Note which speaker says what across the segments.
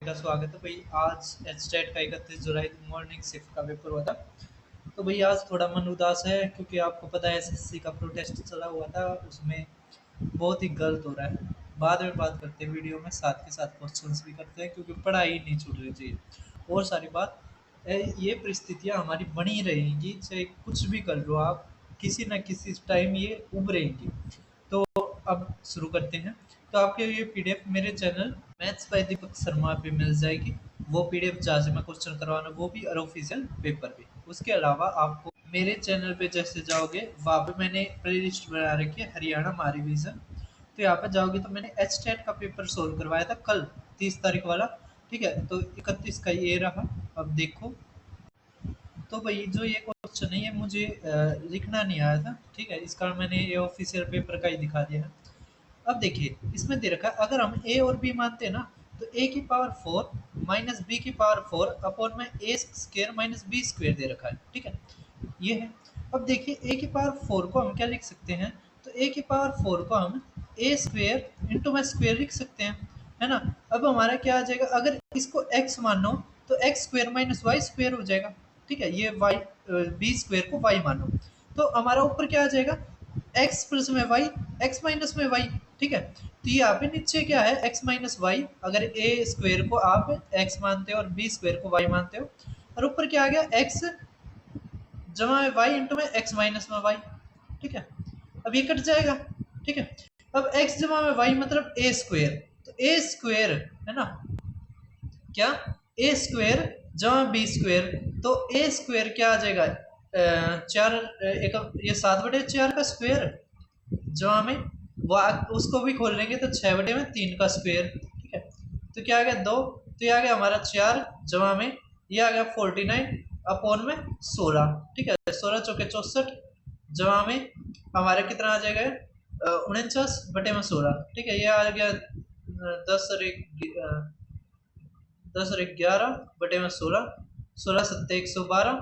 Speaker 1: का स्वागत है भाई। आज एचटेट का 31 जुलाई मॉर्निंग शिफ्ट का पेपर हुआ था। तो भाई आज थोड़ा मन उदास है क्योंकि आपको पता है एसएससी का प्रोटेस्ट चला हुआ था, उसमें बहुत ही गलत हो रहा है। बाद में बात करते हैं वीडियो में, साथ के साथ क्वेश्चंस भी करते हैं क्योंकि पढ़ाई नहीं छूट रही चाहिए। और सारी बात ये परिस्थितियाँ हमारी बनी रहेंगी, चाहे कुछ भी कर लो आप, किसी ना किसी टाइम ये उभरेंगी। तो अब शुरू करते हैं। तो आपके ये पीडीएफ मेरे channel maths by Deepak Sharma पे मिल जाएगी। वो पीडीएफ जहाँ से मैं क्वेश्चन करवाना वो भी और ऑफिशियल पेपर भी। उसके अलावा आपको मेरे चैनल पे जैसे जाओगे वहाँ पे मैंने प्ले लिस्ट बना रखी है हरियाणा महारिविजन। तो यहाँ पे जाओगे तो मैंने एच टेट का पेपर सोल्व करवाया था कल 30 तारीख वाला। ठीक है, तो 31 का ये रहा। अब देखो, तो भाई जो ये क्वेश्चन है ये मुझे लिखना नहीं आया था। ठीक है, इस कारण मैंने ये ऑफिशियल पेपर का ही दिखा दिया है। अब देखिए इसमें दे रखा है, अगर हम ए और बी मानते हैं ना, तो ए की पावर 4 माइनस बी की पावर 4 अपॉन में ए स्क्वेयर माइनस बी स्क्वेयर दे रखा है। ठीक है, ये है। अब देखिए ए की पावर 4 को हम क्या लिख सकते हैं, तो ए की पावर 4 को हम ए स्क्वेयर इंटू में स्क्वेयर लिख सकते हैं, है ना। अब हमारा क्या आ जाएगा, अगर इसको एक्स मानो तो x square minus y square हो जाएगा। ठीक है, ये वाई बी स्क्वेयर को वाई मानो तो हमारा ऊपर क्या आ जाएगा, एक्स प्लस में वाई, एक्स माइनस में वाई। ठीक है, तो ये यहाँ पे नीचे क्या है, एक्स माइनस वाई। अगर ए स्क्वेयर को आप एक्स मानते हो और बी स्क्वेयर को वाई मानते हो, और ऊपर क्या आ गया, एक्स जमा में वाई इंटू में एक्स माइनस में वाई। ठीक है, अब ये कट जाएगा। ठीक है, अब एक्स जमा में वाई मतलब ए स्क्वेयर, तो ए स्क्वेयर है ना, क्या ए स्क्वेयर जमा बी स्क्वेयर, तो ए स्क्वेयर क्या आ जाएगा, चार एक ये 7/4 का स्क्वेयर जमा में वो उसको भी खोल लेंगे तो 6/3 का स्क्वेयर। ठीक है, तो क्या आ गया 2, तो ये आ गया हमारा 4 जमा में ये आ गया 49 अपॉन में 16। ठीक है, 16 × 4 = 64 जमा में हमारा कितना आ जाएगा, 49/16। ठीक है, ये आ गया 10 और 11/16, 16 × 7 = 112,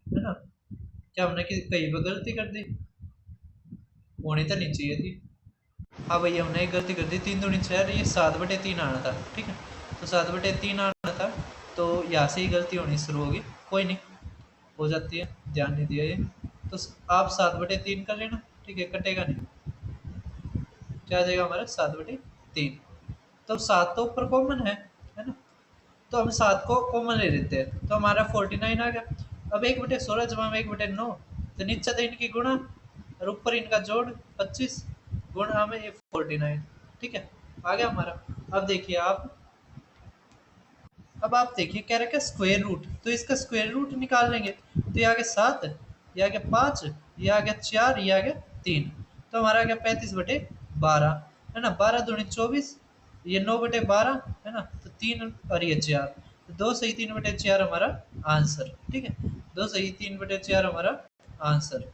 Speaker 1: है ना। क्या हमने कहीं पर गलती कर दी, होनी तो नहीं चाहिए थी। हाँ भाई, हमने एक गलती कर दी, 3×2 = 6, ये 7/3 आना था। ठीक है, तो 7/3 आना था, तो यहाँ से ही गलती होनी शुरू होगी। कोई नहीं, हो जाती है, ध्यान नहीं दिया ये। तो आप 7/3 कर लेना। ठीक है, कटेगा नहीं, क्या आ जाएगा हमारा 7/3। तो 7 तो ऊपर कॉमन है ना, तो हम 7 को कॉमन ले लेते हैं, तो हमारा 49 आ गया। अब 1/16 जमा में 1/9, तो नीचे तो इनकी गुणा और ऊपर इनका जोड़ 25 गुणा में ये 49। ठीक है, आ गया हमारा। अब देखिए आप, अब आप देखिए कह रखा है स्क्वायर रूट, तो इसका स्क्वायर रूट निकाल लेंगे, तो ये आ गया 7, ये आ गया 5, ये आ गया 4, ये आ गया 3, तो हमारा आ गया 35/12, है ना। 12×2 = 24, ये 9/12, है ना, तो 3 और ये 4, तो 2 सही 3/4 हमारा आंसर। ठीक है, 2 सही 3/4 हमारा आंसर।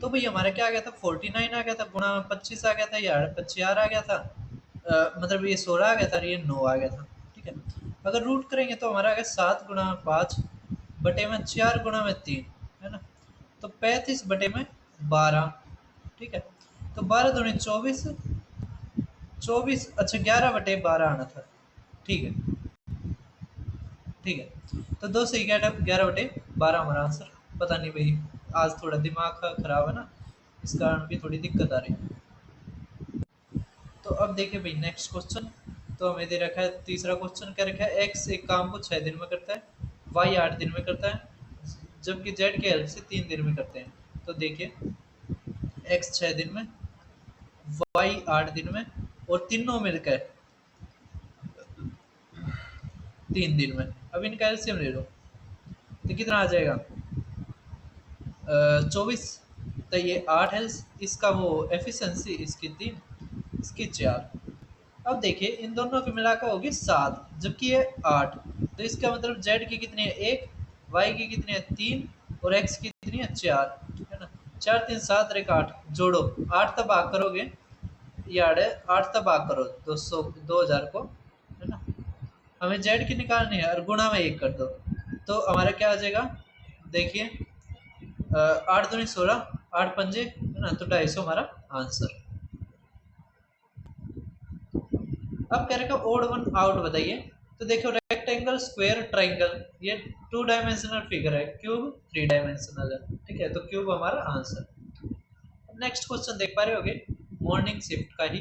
Speaker 1: तो भाई हमारा क्या आ गया था, 49 आ गया था, गुणा में 25 आ गया था, ये 4 आ गया था, मतलब ये 16 आ गया था और ये 9 आ गया था। ठीक है, अगर रूट करेंगे तो हमारा आ गया 7×5/4 गुणा में 3, है ना, तो 35/12। ठीक है, तो 12×2 = 24, 24 अच्छा 11/12 आना था। ठीक है, ठीक है, तो 2 से 11/12 हमारा आंसर। पता नहीं भाई, आज थोड़ा दिमाग खराब है ना, इस कारण भी थोड़ी दिक्कत आ रही है। तो अब देखिए भाई नेक्स्ट क्वेश्चन, तो हमें दे रखा है तीसरा क्वेश्चन, क्या रखा है, एक्स एक काम को 6 दिन में करता है, वाई 8 दिन में करता है, जबकि जेड की हेल्प से 3 दिन में करते हैं। तो देखिए एक्स 6 दिन में, वाई 8 दिन में, और तीनों मिलकर 3 दिन में। अब इनका एलसीएम ले लो, तो कितना आ जाएगा, 24, तो ये 8 है इसका, वो एफिशिएंसी इसकी 3, इसकी 4। अब देखिए इन दोनों की मिलाकर होगी 7, जबकि ये 8, तो इसका मतलब जेड की कितनी है 1, वाई की कितनी है 3, और एक्स की कितनी है 4, है ना। 4 3 7 और 1 8, जोड़ो 8 तब भाग करोगे, ये 8 तब भाग करो 2000 को, है ना। हमें जेड की निकालनी है और गुणा में 1 कर दो, तो हमारा क्या आ जाएगा, देखिए 8×2 = 16, 8×5 है ना, तो 250 हमारा आंसर। अब कह रखा ओड वन आउट बताइए। तो देखो रेक्टेंगल स्क्वायर ट्राइंगल ये 2 डायमेंशनल फिगर है, क्यूब 3 डायमेंशनल है, ठीक है, तो क्यूब हमारा आंसर। नेक्स्ट क्वेश्चन देख पा रहे होगे मॉर्निंग शिफ्ट का ही।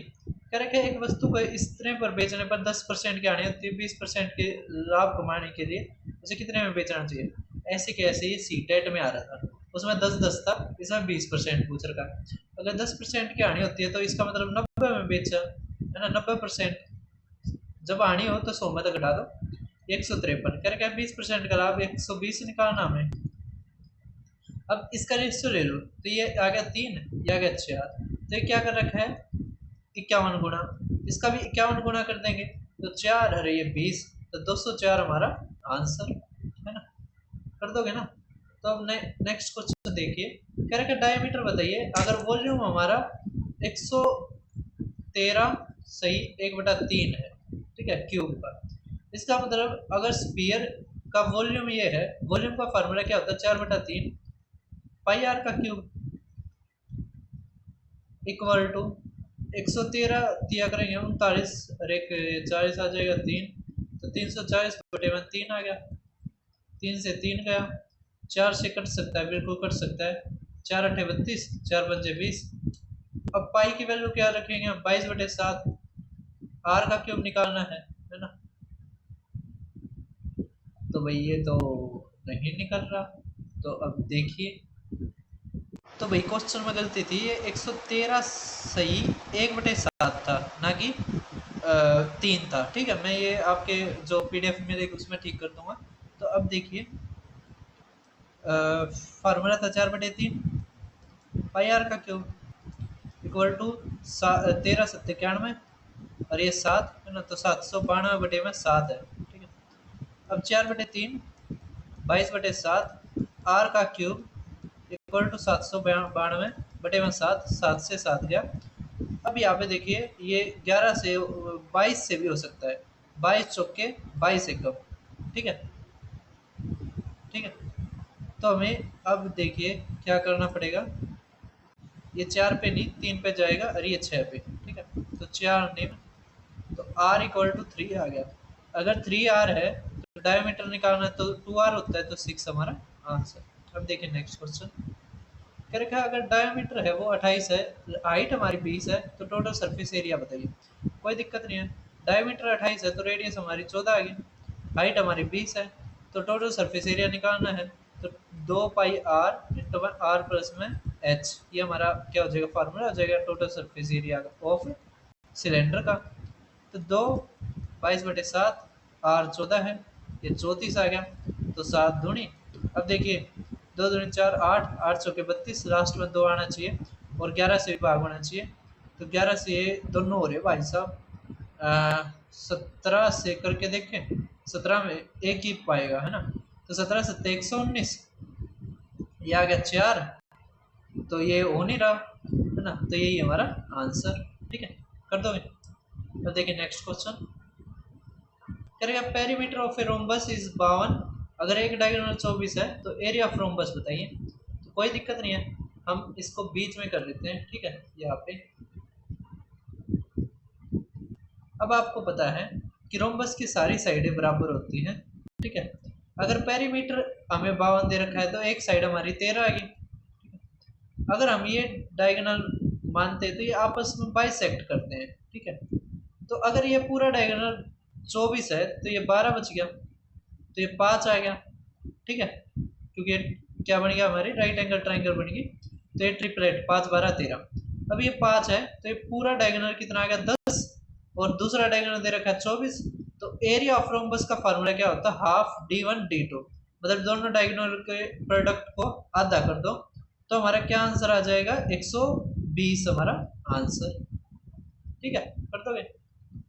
Speaker 1: कह रखे एक वस्तु को इतने पर बेचने पर 10% की आनी होती है, 20% के लाभ कमाने के लिए उसे कितने में बेचना चाहिए। ऐसे के ऐसे ही सी टेट में आ रहा था, उसमें 10-10 था, इसमें 20% पूछ रखा है। अगर 10% की आनी होती है तो इसका मतलब 90 में बेचा है ना, 90% जब आनी हो तो 100 में तो घटा दो, 153 करके 20% का लाभ 120 निकालना हमें। अब इसका रेशियो ले लो, तो ये आ गया 3, ये आ गया 4, तो ये क्या कर रखा है 51 गुना, इसका भी 51 गुना कर देंगे तो 4 अरे ये 20, तो 204 हमारा आंसर है ना, कर दोगे ना। तो अब नेक्स्ट क्वेश्चन देखिए, कह रखा डायमीटर बताइए अगर वॉल्यूम हमारा 113 सही 1/3 है, ठीक है, क्यूब का। इसका मतलब अगर स्फीयर का वॉल्यूम ये है, वॉल्यूम का फार्मूला क्या होता है 4/3 पाई आर का क्यूब इक्वल टू 113 दिया करेंगे 39 और एक 40 आ जाएगा 3, तो 340/3 आ गया, 3 से 3 गया, 4 से कट सकता है, बिल्कुल कट सकता है, 4 अठे 32, 4 पंजे 20। अब पाई की वैल्यू क्या रखेंगे हम 22/7, आर का क्यूब निकालना है ना। तो भाई ये तो नहीं निकल रहा, तो अब देखिए, तो भाई क्वेश्चन में गलती थी, ये 113 सही 1/7 था ना कि 3 था, ठीक है, मैं ये आपके जो पीडीएफ में देख उसमें ठीक कर दूंगा। तो अब देखिए फार्मूला था 4/3 पाई आर का क्यूब इक्वल टू 13 और ये 7 है ना, तो 792/7 है, ठीक है। अब 4/3 22/7 आर का क्यूब इक्वल टू 792/7, 7 से 7 गया। अब यहाँ पे देखिए ये 11 से 22 से भी हो सकता है, 22 चौके 22 एकम, ठीक है, ठीक है। तो हमें अब देखिए क्या करना पड़ेगा, ये 4 पे नहीं 3 पे जाएगा और ये 6 पे, ठीक है, तो 4 निम्न, तो r इक्वल टू 3 आ गया। अगर 3r है तो डायमीटर निकालना है तो 2r होता है, तो 6 हमारा आंसर। अब देखिए नेक्स्ट क्वेश्चन, कह रखा है अगर डायमीटर है वो 28 है, हाइट हमारी 20 है, तो टोटल सरफेस एरिया बताइए। कोई दिक्कत नहीं है, डायमीटर 28 है तो रेडियस हमारी 14 आ गई, हाइट हमारी 20 है, तो टोटल सरफेस एरिया निकालना है, तो 2 पाई r/r में h, ये हमारा क्या हो जाएगा फार्मूला हो जाएगा total surface area of cylinder का। तो 2 22/7, r 14 है, ये 34 आ गया, तो 7 दूनी। अब देखिए 2 दूनी 4, 8, 8 चौके 32, लास्ट में 2 आना चाहिए और 11 से भी भाग होना चाहिए, तो 11 से ये दोनों हो रहे भाई साहब, 17 से करके देखें, 17 में एक ही पाएगा है ना, तो 17 7 119, ये आ गया 4, तो ये हो नहीं रहा है ना, तो यही हमारा आंसर, ठीक है, कर दोगे। तो देखिए नेक्स्ट क्वेश्चन, करेगा perimeter of a rhombus is 52, अगर एक डायगोनल 24 है तो एरिया ऑफ रोम्बस बताइए। तो कोई दिक्कत नहीं है, हम इसको बीच में कर लेते हैं, ठीक है, यहाँ पे। अब आपको पता है कि रोम्बस की सारी साइडें बराबर होती हैं, ठीक है। अगर पेरीमीटर हमें 52 दे रखा है तो एक साइड हमारी 13 आएगी। अगर हम ये डायगोनल मानते हैं तो ये आपस में बाइसेक्ट करते हैं, ठीक है। तो अगर ये पूरा डायगोनल 24 है तो ये 12 बच गया, तो ये 5 आ गया, ठीक है, क्योंकि ये क्या बन गया हमारी राइट एंगल ट्राइंगल बन गई, तो ये ट्रिपलेट 5 12 13। अब ये 5 है तो ये पूरा डायगोनल कितना आ गया 10, और दूसरा डायगोनल दे रखा है 24, तो एरिया ऑफ रोम्बस का फार्मूला क्या होता है हाफ d1 d2, मतलब दोनों डायगोनल के प्रोडक्ट को आधा कर दो, तो हमारा क्या आंसर आ जाएगा 120 हमारा आंसर, ठीक है, कर दोगे।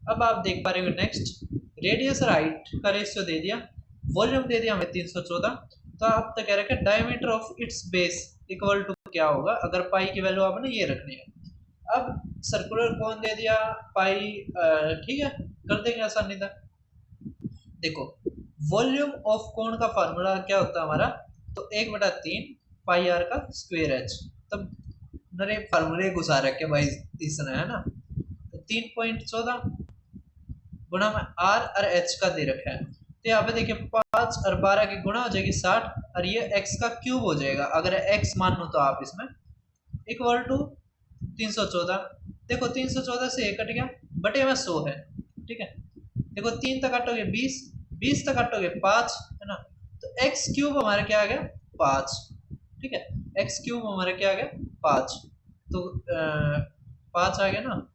Speaker 1: अब आप देख पा रहे हो नेक्स्ट, रेडियस और हाइट का रेशियो दे दिया, वॉल्यूम दे दिया हमें 314, तो आप तो कह रहे हैं diameter of its base equal to क्या होगा, अगर पाई की वैल्यू आपने ये रखनी है। अब सर्कुलर कोन दे दिया पाई, ठीक है, कर देंगे आसानी था। देखो वॉल्यूम ऑफ कोन का फार्मूला क्या होता है हमारा, तो 1/3 पाई आर का स्क्वायर एच, तब नरे फार्मूले घुसा रखे भाई इसने है ना, तो 3.14 गुणा में आर और एच का दे रखा है। तो यहाँ पे देखिए 5 और 12 की गुणा हो जाएगी 60 और ये x का क्यूब हो जाएगा। अगर x मान लो तो आप इसमें इक्वल टू 314। देखो 314 से एक कट गया, बटे में 100 है, ठीक है। देखो 3 तक काटोगे 20, 20 तक काटोगे 5, है ना। तो एक्स क्यूब हमारा क्या आ गया 5, ठीक है। एक्स क्यूब हमारा क्या आ गया 5। तो 5 आ गया ना।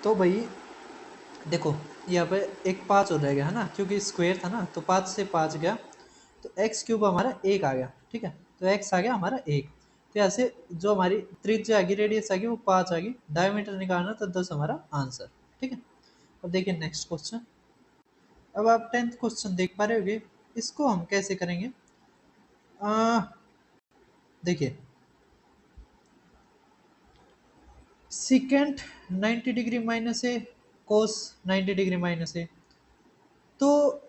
Speaker 1: तो भाई देखो यहाँ पे एक 5 हो जाएगा, है ना, क्योंकि स्क्वायर था ना, तो 5 से 5 गया, तो एक्स क्यूब हमारा 1 आ गया, ठीक है। तो एक्स आ गया हमारा 1। तो ऐसे जो हमारी त्रिज्या आ गई, रेडियस आ गई, वो 5 आ गई। डायमीटर निकालना तो 10 हमारा आंसर, ठीक है। अब देखिए नेक्स्ट क्वेश्चन। अब आप 10th क्वेश्चन देख पा रहे होगे, इसको हम कैसे करेंगे। देखिए सिकेंट 90 डिग्री माइनस ए, कोस 90 डिग्री माइनस ए। तो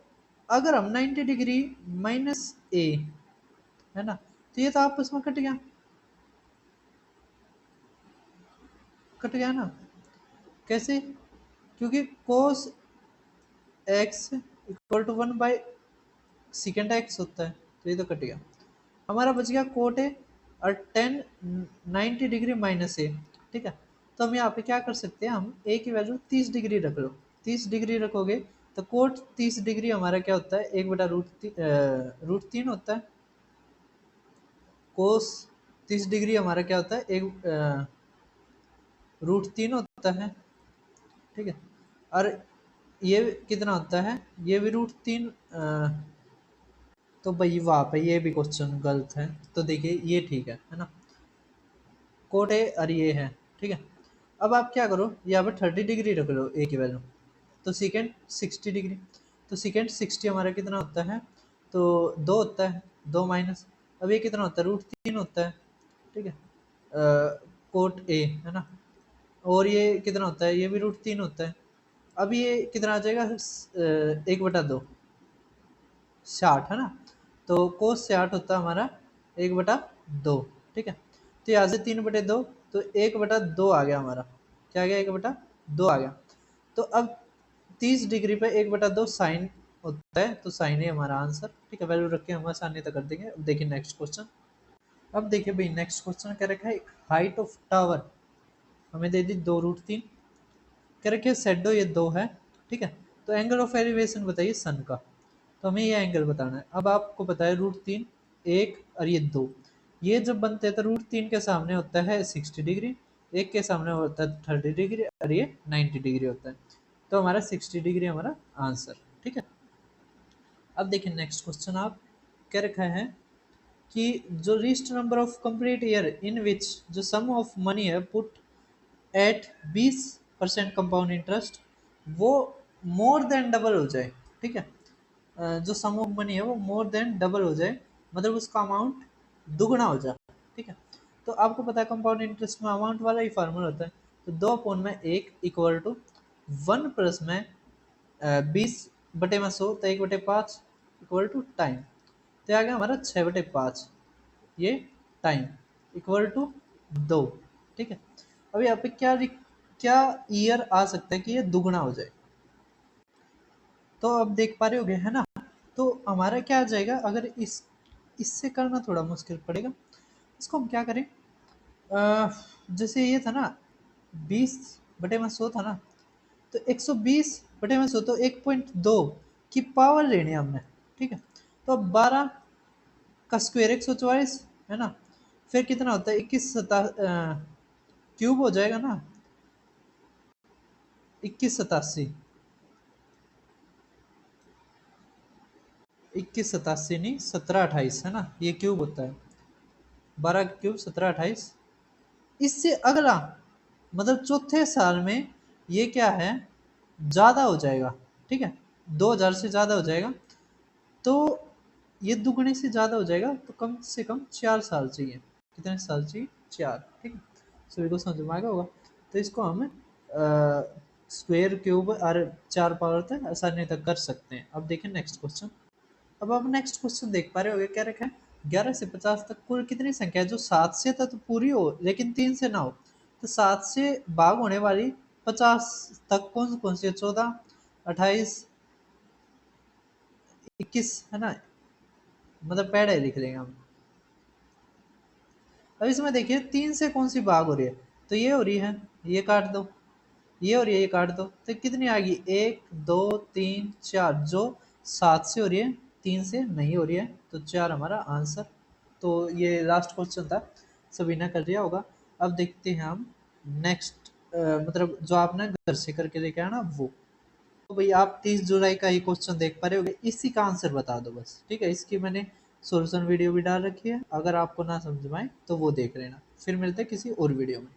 Speaker 1: अगर हम 90 डिग्री माइनस ए, है ना, तो ये तो आपस में कट गया, कट गया ना। कैसे? क्योंकि cos x equal to 1 by secant x होता है, तो ये तो कट गया। हमारा बच गया कोट ए और 90 डिग्री माइनस ए, ठीक है। तो हम यहाँ पे क्या कर सकते हैं, हम ए की वैल्यू 30 डिग्री रख लो। 30 डिग्री रखोगे तो कोट 30 डिग्री हमारा क्या होता है, 1/√3 होता है। कोस 30 डिग्री हमारा क्या होता है, 1/√3 होता है, ठीक है। और ये कितना होता है, ये भी √3। तो भाई वहाँ पे ये भी क्वेश्चन गलत है, तो देखिए ये ठीक है ना। कोट ए और ये है, ठीक है। अब आप क्या करो, यहाँ पे 30 डिग्री रख लो ए की वैल्यू, तो सेकेंड 60 डिग्री। तो सेकेंड 60 हमारा कितना होता है, तो 2 होता है, 2 माइनस, अब ये कितना होता है, √3 होता है, ठीक है। कोट ए, है ना। और ये कितना होता है, ये भी √3 होता है। अब ये कितना आ जाएगा, 1/2, 60, है ना। तो कोस 60 होता है हमारा 1/2, ठीक है। तो यहाँ से 3/2, तो 1/2 आ गया हमारा, क्या आ गया, 1/2 आ गया। तो अब 30 डिग्री पे 1/2 साइन होता है, तो साइन है हमारा आंसर, ठीक है। वैल्यू रख के हम आसानी तक कर देंगे। अब देखिए नेक्स्ट क्वेश्चन। अब देखिए भाई नेक्स्ट क्वेश्चन क्या रखा है, हाइट ऑफ टावर हमें दे दी 2√3, क्या रखे सेडो ये 2 है, ठीक है। तो एंगल ऑफ एलिवेशन बताइए सन का, तो हमें ये एंगल बताना है। अब आपको पता है √3 1 और ये 2, ये जब बनते हैं तो √3 के सामने होता है 60 डिग्री, एक के सामने होता है 30 डिग्री और ये 90 डिग्री होता है। तो हमारा 60 डिग्री हमारा आंसर, ठीक है। अब देखिए नेक्स्ट क्वेश्चन। आप क्या रखा है कि जो least number of complete year in which जो सम ऑफ मनी है पुट एट 20% कंपाउंड इंटरेस्ट, वो मोर देन डबल हो जाए, ठीक है। जो सम ऑफ मनी है वो मोर देन डबल हो जाए, मतलब उसका अमाउंट दुगना हो जाए, ठीक है। तो आपको पता है कंपाउंड इंटरेस्ट में अमाउंट वाला ही फार्मूला होता है। तो 2/1 इक्वल टू 1 प्लस में 20/100, तो 1/5 इक्वल टू टाइम। तो आ गया हमारा 6/5, ये टाइम इक्वल टू 2, ठीक है। अब यहाँ पे क्या ईयर आ सकता है कि ये दुगना हो जाए। तो अब देख पा रहे होगे, है ना। तो हमारा क्या आ जाएगा, अगर इससे करना थोड़ा मुश्किल पड़ेगा। इसको हम क्या करें, जैसे ये था ना 20/100 था ना, तो 120/100, तो 1.2 की पावर लेनी है हमने, ठीक है। तो अब 12 का स्क्वायर 144, है ना। फिर कितना होता है, 21 क्यूब हो जाएगा ना, 2187, 2187 नहीं 1728, है ना, ये क्यूब होता है। 12 क्यूब 1728। इससे अगला मतलब चौथे साल में ये क्या है, ज़्यादा हो जाएगा, ठीक है। 2000 से ज़्यादा हो जाएगा, तो ये दुगने से ज़्यादा हो जाएगा, तो कम से कम 4 साल चाहिए। कितने साल चाहिए, 4, ठीक है। सभी को समझ में आ गया होगा। तो इसको हम स्क्वायर क्यूब और 4 पावर तक आसानी तक कर सकते हैं। अब देखिए नेक्स्ट क्वेश्चन। अब आप नेक्स्ट क्वेश्चन देख पा रहे होगे, क्या रखा है, 11 से 50 तक कुल कितनी संख्या है जो 7 से तक पूरी हो लेकिन 3 से ना हो। तो 7 से भाग होने वाली 50 तक कौन कौन सी है? 14, 28, 21 है ना, मतलब पहले लिख लेंगे हम। अब इसमें देखिए 3 से कौन सी भाग हो रही है, तो ये हो रही है, ये काट दो, ये और ये काट दो, तो कितनी आ गई? 1 2 3 4, जो 7 से हो रही है, 3 से नहीं हो रही है, तो 4 हमारा आंसर। तो ये लास्ट क्वेश्चन था, सभी ने कर लिया होगा। अब देखते हैं हम नेक्स्ट, मतलब जो आपने घर से करके लेके आना वो। तो भाई आप 30 जुलाई का ही क्वेश्चन देख पा रहे होगे, इसी का आंसर बता दो बस, ठीक है। इसकी मैंने सॉल्यूशन वीडियो भी डाल रखी है, अगर आपको ना समझ में आए तो वो देख लेना। फिर मिलते हैं किसी और वीडियो में।